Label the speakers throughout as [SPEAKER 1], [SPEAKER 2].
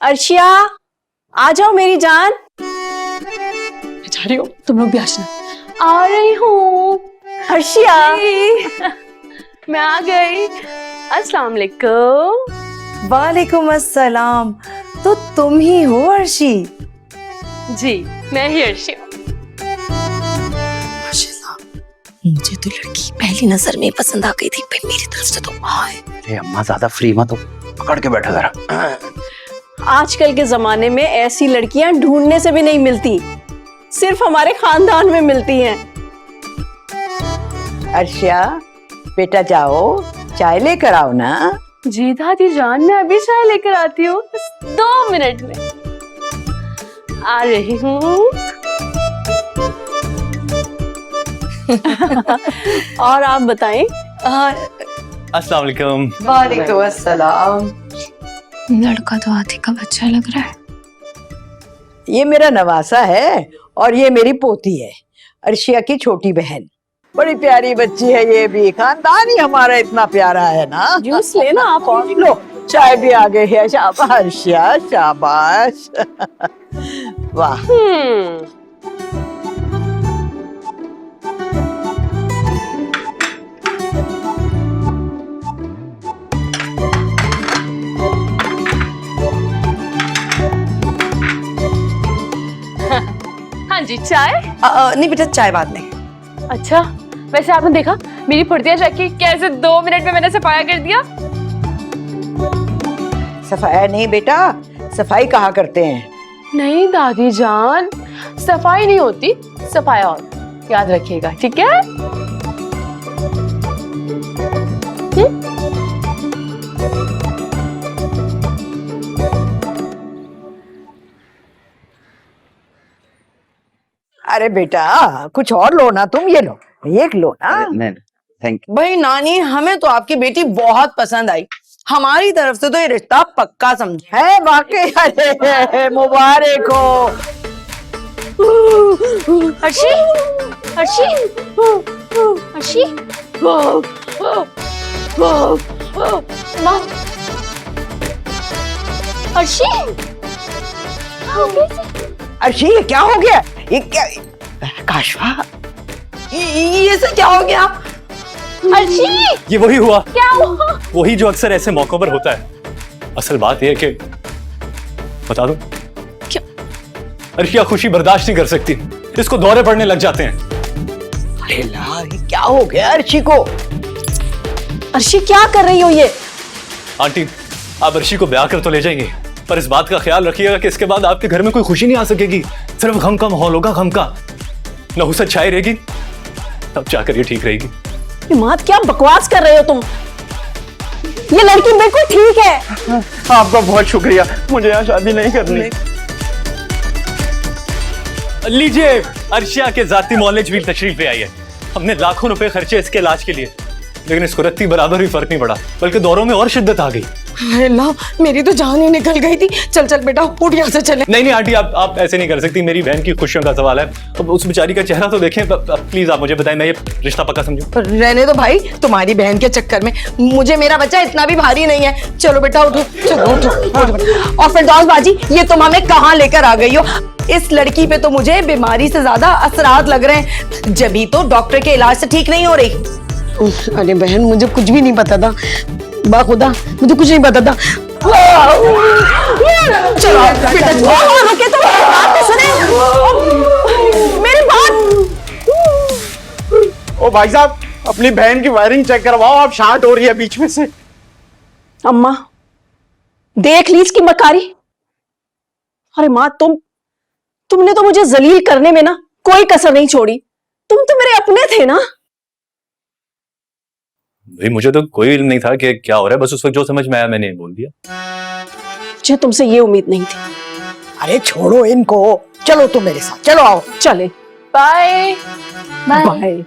[SPEAKER 1] अर्शिया आ जाओ मेरी जान।
[SPEAKER 2] मैं जा रही हूँ, तुम लोग भी आना। आ रही हूँ
[SPEAKER 1] अर्शिया।
[SPEAKER 2] मैं आ गई। अस्सलाम वालेकुम।
[SPEAKER 1] वालेकुम अस्सलाम। तो तुम ही हो अर्शी?
[SPEAKER 2] जी मैं ही अर्शी हूँ।
[SPEAKER 1] मुझे तो लड़की पहली नजर में पसंद आ गई थी, भाई मेरी तरफ से तो।
[SPEAKER 3] अरे अम्मा ज्यादा फ्री मत हो, पकड़ के बैठा जरा।
[SPEAKER 1] आजकल के जमाने में ऐसी लड़कियां ढूंढने से भी नहीं मिलती, सिर्फ हमारे खानदान में मिलती हैं।
[SPEAKER 4] अर्शिया बेटा जाओ चाय लेकर आओ ना।
[SPEAKER 2] जी दादी जान, मैं अभी चाय लेकर आती हूँ, बस 2 मिनट में आ रही हूँ।
[SPEAKER 1] और आप बताएं।
[SPEAKER 3] अस्सलाम वालेकुम।
[SPEAKER 4] वालेकुम अस्सलाम।
[SPEAKER 2] लड़का तो आधी का बच्चा लग रहा है।
[SPEAKER 4] ये मेरा नवासा है और ये मेरी पोती है, अर्शिया की छोटी बहन। बड़ी प्यारी बच्ची है ये भी, खानदान ही हमारा इतना प्यारा है ना।
[SPEAKER 1] जूस लेना आप। और
[SPEAKER 4] लो चाय भी आ गई है। शाबाश अर्शिया शाबाश। वाह।
[SPEAKER 2] हाँ जी चाय।
[SPEAKER 1] नहीं बेटा चाय बाद में।
[SPEAKER 2] अच्छा वैसे आपने देखा मेरी फुर्तियां चेक की कैसे 2 मिनट में मैंने सफाया कर दिया।
[SPEAKER 4] सफाया नहीं बेटा, सफाई कहा करते हैं।
[SPEAKER 2] नहीं दादी जान, सफाई नहीं होती सफाया होता, याद रखिएगा ठीक है।
[SPEAKER 4] अरे बेटा कुछ और लो ना तुम, ये लो एक लो ना।
[SPEAKER 3] नहीं थैंक यू।
[SPEAKER 1] भाई नानी हमें तो आपकी बेटी बहुत पसंद आई, हमारी तरफ से तो ये रिश्ता पक्का समझे।
[SPEAKER 4] है वाकई। अरे मुबारक हो।
[SPEAKER 2] अर्शी अर्शी अर्शी माँ अर्शी
[SPEAKER 4] अर्शी ये क्या हो गया? ये क्या? काशवा
[SPEAKER 1] ये सब क्या हो गया?
[SPEAKER 2] अर्शी
[SPEAKER 3] ये वही हुआ,
[SPEAKER 2] क्या हुआ?
[SPEAKER 3] वही जो अक्सर ऐसे मौकों पर होता है। असल बात यह है कि बता दो
[SPEAKER 2] क्या?
[SPEAKER 3] अर्शिया खुशी बर्दाश्त नहीं कर सकती, इसको दौरे पड़ने लग जाते हैं।
[SPEAKER 4] अरे ला ये क्या हो गया अर्शी को?
[SPEAKER 1] अर्शी क्या कर रही हो ये?
[SPEAKER 3] आंटी आप अर्शी को ब्याह कर तो ले जाएंगे, पर इस बात का ख्याल रखिएगा कि इसके बाद आपके घर में कोई खुशी नहीं आ सकेगी, सिर्फ गम का माहौल होगा, गम का। नहुसत छाई रहेगी, तब जाकर ये ठीक रहेगी।
[SPEAKER 1] माँ क्या बकवास कर रहे हो तुम? ये लड़की बिल्कुल ठीक है।
[SPEAKER 3] आपका बहुत शुक्रिया, मुझे यहाँ शादी नहीं करनी। लीजिए अर्शिया के जाती मौलेज भी तशरीफ ले आई है। हमने लाखों रुपए खर्चे इसके इलाज के लिए, लेकिन इसको रत्ती बराबर भी फर्क नहीं पड़ा, बल्कि दौरों में और शिद्दत आ गई।
[SPEAKER 1] अल्लाह मेरी तो जान ही निकल गई थी। चल चल बेटा उठ यहाँ से चले।
[SPEAKER 3] नहीं आंटी आप ऐसे नहीं कर सकती, मेरी बहन की खुशियों का सवाल है। अब उस बेचारी का चेहरा तो देखें, प्लीज आप मुझे बताएं, मैं ये रिश्ता पक्का समझूं।
[SPEAKER 1] रहने दो भाई, तुम्हारी बहन के चक्कर में मुझे मेरा बच्चा इतना भी भारी नहीं है। चलो बेटा उठो, चलो उठो, उठो बेटा। और फिरदौस बाजी ये तुम हमें कहाँ लेकर आ गई हो? इस लड़की पे तो मुझे बीमारी से ज्यादा असरात लग रहे हैं, जब तो डॉक्टर के इलाज से ठीक नहीं हो रही। अरे बहन मुझे कुछ भी नहीं पता था, बाखुदा मुझे कुछ नहीं पता था। चलो बेटा रुके तो मेरी बात तो सुने, मेरी बात।
[SPEAKER 5] ओ भाई साहब अपनी बहन की वायरिंग चेक करवाओ, आप शार्ट हो रही है बीच में से।
[SPEAKER 1] अम्मा देख ली इसकी मकारी। अरे माँ तुमने तो मुझे जलील करने में ना कोई कसर नहीं छोड़ी। तुम तो मेरे अपने थे ना।
[SPEAKER 3] भाई मुझे तो कोई इल्म नहीं था कि क्या हो रहा है, बस उस वक्त जो समझ में आया मैंने बोल दिया।
[SPEAKER 1] मुझे तुमसे ये उम्मीद नहीं थी।
[SPEAKER 4] अरे छोड़ो इनको, चलो तुम मेरे साथ चलो, आओ
[SPEAKER 1] चले।
[SPEAKER 2] Bye
[SPEAKER 1] bye.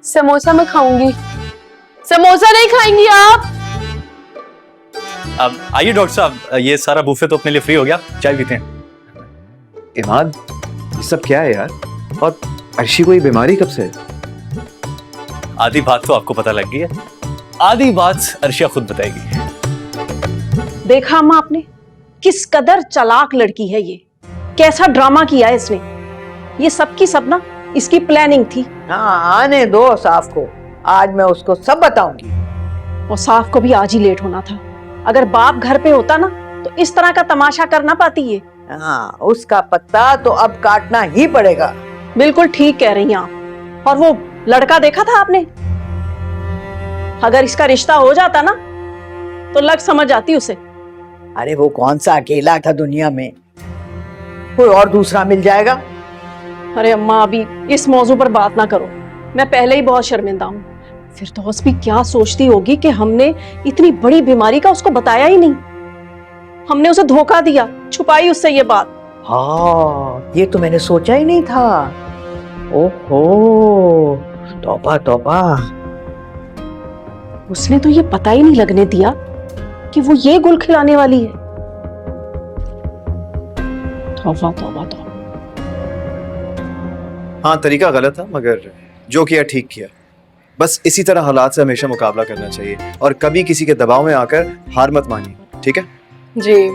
[SPEAKER 2] समोसा मैं खाऊंगी, समोसा नहीं खाएंगी आप?
[SPEAKER 3] अब आइए डॉक्टर साहब, ये सारा बुफे तो अपने लिए फ्री हो गया, चाय पीते हैं।
[SPEAKER 6] इमाद ये सब क्या है यार? और अर्शी को ये बीमारी कब से है?
[SPEAKER 3] आधी बात तो आपको पता लग गई है, आधी बात अर्शिया खुद बताएगी।
[SPEAKER 1] देखा अम्मा आपने,
[SPEAKER 7] किस कदर चालाक लड़की है ये, कैसा ड्रामा किया है इसने। ये सब की सब ना इसकी प्लानिंग थी।
[SPEAKER 4] हाँ, आने दो साफ को, आज मैं उसको सब बताऊंगी।
[SPEAKER 7] और साफ को भी आज ही लेट होना था। अगर बाप घर पे होता ना तो इस तरह का तमाशा कर ना पाती ये।
[SPEAKER 4] हाँ, उसका पत्ता तो अब काटना ही पड़ेगा।
[SPEAKER 7] बिल्कुल ठीक कह रही हैं आप। और वो लड़का देखा था आपने? अगर इसका रिश्ता हो जाता ना तो लग समझ आती उसे।
[SPEAKER 4] अरे वो कौन सा अकेला था दुनिया में, कोई और दूसरा मिल जाएगा।
[SPEAKER 7] अरे अम्मा अभी इस मौजू पर बात ना करो, मैं पहले ही बहुत शर्मिंदा हूँ। फिरदौस भी क्या सोचती होगी कि हमने इतनी बड़ी बीमारी का उसको बताया ही नहीं, हमने उसे धोखा दिया, छुपाई उससे ये बात।
[SPEAKER 4] हाँ, ये तो मैंने सोचा ही नहीं था। ओहो, तौबा तौबा।
[SPEAKER 7] उसने तो ये पता ही नहीं लगने दिया कि वो ये गुल खिलाने वाली है। तौबा तौबा तौबा।
[SPEAKER 6] हाँ, तरीका गलत था मगर जो किया ठीक किया। बस इसी तरह हालात से हमेशा मुकाबला करना चाहिए और कभी किसी के दबाव में आकर हार मत मानिए, ठीक है?
[SPEAKER 2] जी,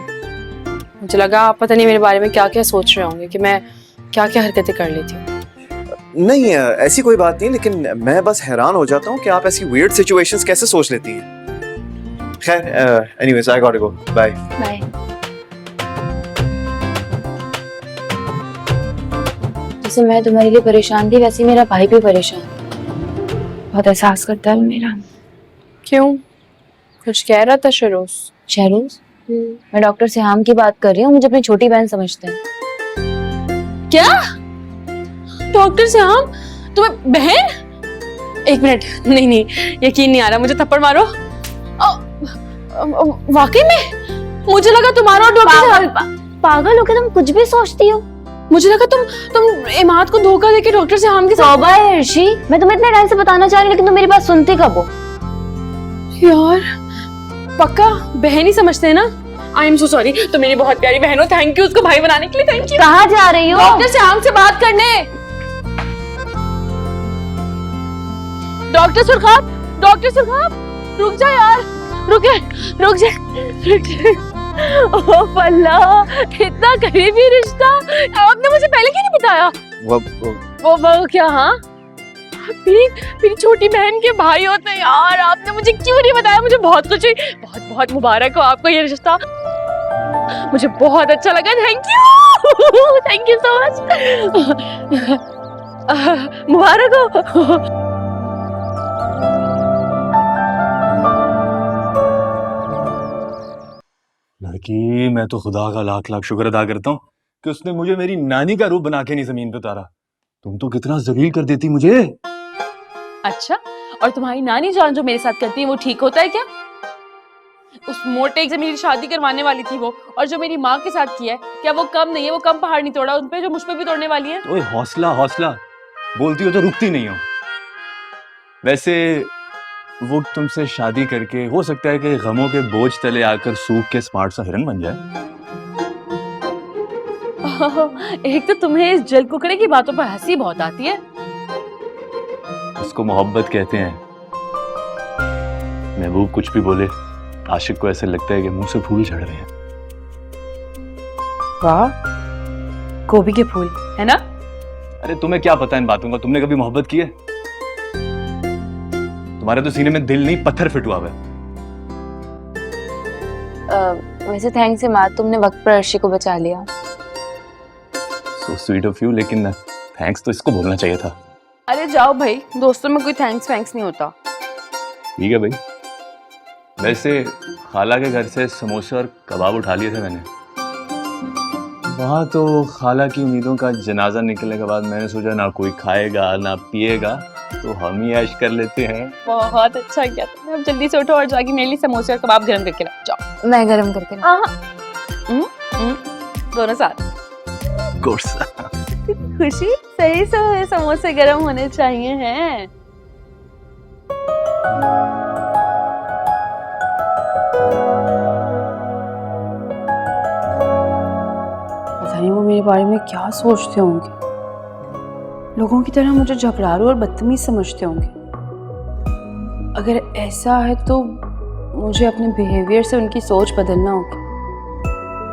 [SPEAKER 2] मुझे लगा आप पता नहीं मेरे बारे में क्या क्या सोच रहे होंगे कि मैं क्या क्या हरकतें कर लेती हूँ।
[SPEAKER 6] नहीं, ऐसी कोई बात नहीं, लेकिन मैं बस हैरान हो जाता हूँ कि आप ऐसी वियर्ड सिचुएशंस कैसे सोच लेती हैं। खैर, anyways I got to go, bye.
[SPEAKER 2] Bye.
[SPEAKER 8] जैसे मैं तुम्हारे लिए परेशान थी वैसे ही मेरा भाई भी परेशान, बहुत एहसास करता है मेरा।
[SPEAKER 2] क्यों, कुछ कह रहा था शरोज?
[SPEAKER 8] शहरोज, मैं डॉक्टर सिहाम की बात कर रही हूँ, मुझे अपनी छोटी बहन समझते हैं।
[SPEAKER 2] क्या? डॉक्टर सिहाम तुम्हें बहन? एक मिनट, नहीं नहीं यकीन नहीं आ रहा, मुझे थप्पड़ मारो। वाकई में मुझे लगा तुम्हारा और डॉक्टर सिहाम।
[SPEAKER 8] पागल हो के तुम कुछ भी सोचती हो।
[SPEAKER 2] मुझे लगा तुम इमाद को धोखा देके डॉक्टर सिहाम के साथ।
[SPEAKER 8] तौबा है अर्शी, मैं तुम्हें इतने टाइम से बताना चाह रही हूँ लेकिन तुम मेरी बात सुनती कब हो?
[SPEAKER 2] यार पक्का बहन ही समझते हैं ना। आई एम सो सॉरी, तो मेरी बहुत प्यारी बहन हो। थैंक यू उसको भाई बनाने के लिए। Thank you.
[SPEAKER 8] कहाँ जा रही हो?
[SPEAKER 2] डॉक्टर सिहाम से बात करने। डॉक्टर सुरखाब, डॉक्टर सुरखाब, रुक जा यार, रुक जा। ओह अल्लाह, इतना करीबी रिश्ता, आपने मुझे पहले क्यों नहीं बताया? वो क्या? हाँ, मेरी छोटी बहन के भाई होते हैं यार, आपने मुझे क्यों नहीं बताया? मुझे बहुत खुशी हुई, बहुत बहुत मुबारक हो आपको ये रिश्ता, मुझे बहुत अच्छा लगा। थैंक यू सो मच, मुबारक हो।
[SPEAKER 3] लड़की, मैं तो खुदा का लाख लाख शुक्र अदा करता हूँ कि उसने मुझे मेरी नानी का रूप बना के नहीं जमीन पे उतारा। तुम तो कितना जलील कर देती मुझे।
[SPEAKER 2] अच्छा, और तुम्हारी नानी जान जो मेरे साथ करती है वो ठीक होता है क्या? उस मोटे से मेरी शादी करवाने वाली थी वो, और जो मेरी माँ के साथ किया है, क्या वो कम नहीं है? वो कम पहाड़ नहीं तोड़ा उनपे जो मुझ पे भी तोड़ने वाली है।
[SPEAKER 3] ओए हौसला हौसला, बोलती हो तो रुकती नहीं हो। वैसे वो तुमसे शादी करके हो सकता है कि गमों के बोझ तले आकर सूख के स्मार्ट सा हिरन बन जाए।
[SPEAKER 2] एक तो तुम्हें इस जल कुकड़े की बातों पर हंसी बहुत आती है।
[SPEAKER 3] इसको मोहब्बत कहते हैं। महबूब कुछ भी बोले, आशिक को ऐसे लगता है कि मुंह से फूल झड़ रहे हैं।
[SPEAKER 2] वाह, गोभी के फूल है ना?
[SPEAKER 3] अरे तुम्हें क्या पता इन बातों का? तुमने कभी मोहब्बत की है? तुम्हारे तो सीने में दिल नहीं पत्थर फिट हुआ है।
[SPEAKER 8] वैसे थैंक्स इमाद, तुमने वक्त पर अर्शी को बचा लिया।
[SPEAKER 3] सो स्वीट ऑफ यू, लेकिन थैंक्स तो इसको बोलना चाहिए था।
[SPEAKER 2] अरे जाओ भाई, दोस्तों में कोई थैंक्स वैंक्स नहीं होता।
[SPEAKER 3] ठीक है भाई। वैसे खाला के घर से समोसे और कबाब उठा लिए थे मैंने। वहाँ तो खाला की उम्मीदों का जनाजा निकलने के बाद मैंने सोचा ना कोई खाएगा ना पिएगा, तो हम ही ऐश कर लेते हैं।
[SPEAKER 2] बहुत अच्छा किया तुमने। अब जल्दी से उठो और जाके मेरे लिए समोसे और कबाब गरम करके लाओ। जाओ।
[SPEAKER 8] मैं गरम करके
[SPEAKER 2] दोनों साथ।
[SPEAKER 3] गुस्सा।
[SPEAKER 2] खुशी, सही से समोसे गरम होने चाहिए हैं। पता नहीं वो मेरे बारे में क्या सोचते होंगे। लोगों की तरह मुझे झगड़ारू और बदतमीज समझते होंगे। अगर ऐसा है तो मुझे अपने बिहेवियर से उनकी सोच बदलना होगी,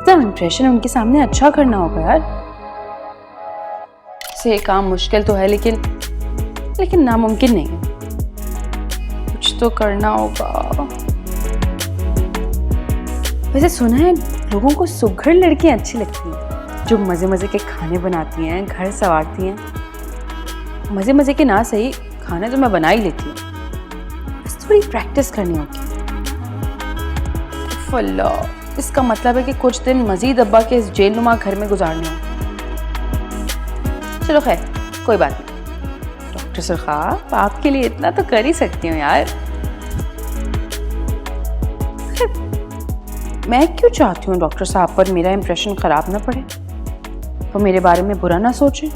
[SPEAKER 9] तो इम्प्रेशन उनके सामने अच्छा करना होगा यार। से काम मुश्किल तो है लेकिन नामुमकिन नहीं है। कुछ तो करना होगा। वैसे सुना है लोगों को सुघड़ लड़कियां अच्छी लगती हैं, जो मजे मजे के खाने बनाती हैं, घर संवारती हैं। मजे मजे के ना सही, खाने तो मैं बना ही लेती हूँ, बस थोड़ी प्रैक्टिस करनी होगी। फल्ला, इसका मतलब है कि कुछ दिन मजीद अब्बा के इस जेलनुमा घर में गुजारने होंगे। चलो खैर, कोई बात नहीं। डॉक्टर सुरखाब, आपके लिए इतना तो कर ही सकती हूँ यार। मैं क्यों चाहती हूँ डॉक्टर साहब पर मेरा इंप्रेशन खराब ना पड़े, वो मेरे बारे में बुरा ना सोचें।